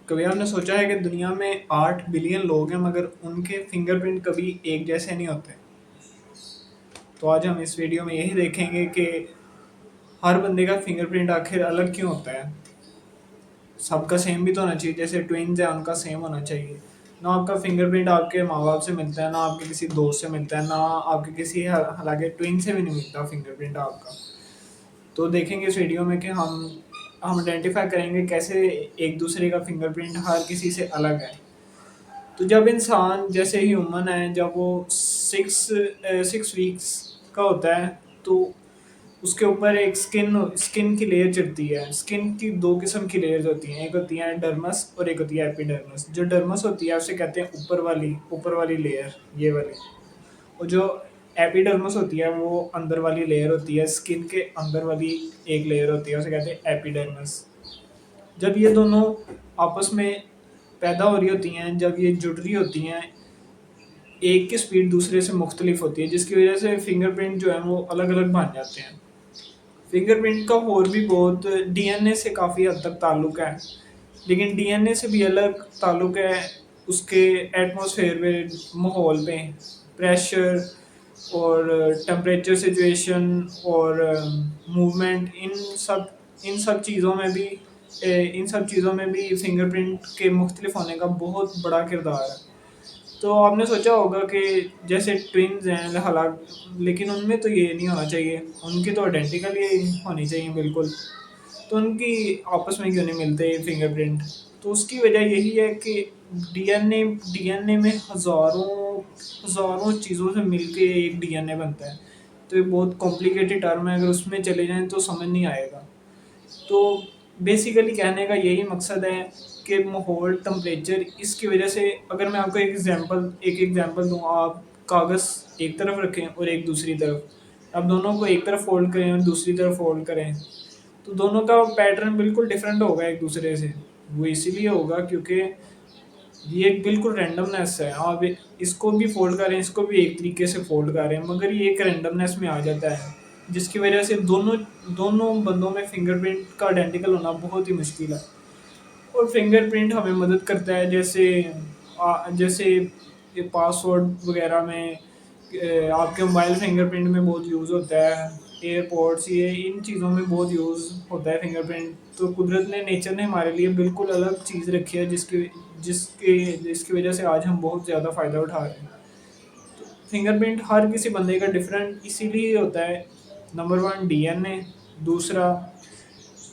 कभी आपने सोचा है कि दुनिया में 8 बिलियन लोग हैं मगर उनके फिंगरप्रिंट कभी एक जैसे नहीं होते। तो आज हम इस वीडियो में यही देखेंगे कि हर बंदे का फिंगरप्रिंट आखिर अलग क्यों होता है। सबका सेम भी तो होना चाहिए, जैसे ट्विन्स है उनका सेम होना चाहिए। ना आपका फिंगरप्रिंट आपके माँ बाप से मिलता है, ना आपके किसी दोस्त से मिलता है, ना आपके किसी हालांकि ट्विन से भी नहीं मिलता फिंगरप्रिंट आपका। तो देखेंगे इस वीडियो में कि हम आइडेंटिफाई करेंगे कैसे एक दूसरे का फिंगरप्रिंट हर किसी से अलग है। तो जब इंसान जैसे ह्यूमन है, जब वो सिक्स सिक्स वीक्स का होता है, तो उसके ऊपर एक स्किन की लेयर चढ़ती है। स्किन की दो किस्म की लेयर्स होती हैं, एक होती है डर्मस और एक होती है एपिडर्मस। जो डर्मस होती है उसे कहते हैं ऊपर वाली लेयर, ये वाली। और जो एपिडर्मस होती है वो अंदर वाली लेयर होती है, स्किन के अंदर वाली एक लेयर होती है, उसे कहते हैं एपिडर्मस। जब ये दोनों आपस में पैदा हो रही होती हैं, जब ये जुड़ रही होती हैं, एक की स्पीड दूसरे से मुख्तलिफ होती है, जिसकी वजह से फिंगरप्रिंट जो है वो अलग अलग बन जाते हैं। फिंगरप्रिंट का और भी बहुत डीएनए से काफ़ी हद तक ताल्लुक है, लेकिन डीएनए से भी अलग ताल्लुक है उसके एटमॉस्फेयर पे, माहौल पे, प्रेशर और टेम्परेचर सिचुएशन और मूवमेंट, इन सब चीज़ों में भी फिंगरप्रिंट के मुख्तलिफ होने का बहुत बड़ा किरदार है। तो आपने सोचा होगा कि जैसे ट्विन्स हैं हालांकि, लेकिन उनमें तो ये नहीं होना चाहिए, उनकी तो आइडेंटिकल ही होनी चाहिए बिल्कुल। तो उनकी आपस में क्यों नहीं मिलते फिंगरप्रिंट? तो उसकी वजह यही है कि डीएनए डीएनए में हज़ारों हज़ारों चीज़ों से मिलके एक डीएनए बनता है। तो ये बहुत कॉम्प्लिकेटेड टर्म है, अगर उसमें चले जाएं तो समझ नहीं आएगा। तो बेसिकली कहने का यही मकसद है कि माहौल, टेम्परेचर, इसकी वजह से अगर मैं आपको एक एग्जांपल दूँ, आप कागज़ एक तरफ रखें और एक दूसरी तरफ, अब दोनों को एक तरफ फोल्ड करें और दूसरी तरफ फोल्ड करें, तो दोनों का पैटर्न बिल्कुल डिफरेंट होगा एक दूसरे से। वो इसीलिए होगा क्योंकि ये एक बिल्कुल रैंडमनेस है। आप इसको भी फोल्ड करें, इसको भी एक तरीके से फोल्ड करें, मगर ये एक रैंडमनेस में आ जाता है, जिसकी वजह से दोनों दोनों बंदों में फिंगरप्रिंट का आइडेंटिकल होना बहुत ही मुश्किल है। और फिंगरप्रिंट हमें मदद करता है, जैसे ये पासवर्ड वगैरह में, आपके मोबाइल फिंगरप्रिंट में बहुत यूज़ होता है, एयरपोर्ट्स, ये इन चीज़ों में बहुत यूज़ होता है फिंगरप्रिंट। तो कुदरत ने, नेचर ने हमारे लिए बिल्कुल अलग चीज़ रखी है, जिसकी वजह से आज हम बहुत ज़्यादा फ़ायदा उठा रहे हैं। फिंगरप्रिंट हर किसी बंदे का डिफरेंट इसीलिए होता है। नंबर वन डीएनए, दूसरा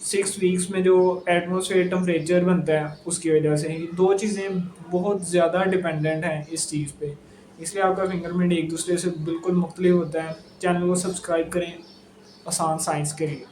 6 वीक्स में जो एटमॉस्फेयर टेम्परेचर बनता है उसकी वजह से। ये दो चीज़ें बहुत ज़्यादा डिपेंडेंट हैं इस चीज़ पे, इसलिए आपका फिंगरप्रिंट एक दूसरे से बिल्कुल मुख्तलिफ होता है। चैनल को सब्सक्राइब करें आसान साइंस के लिए।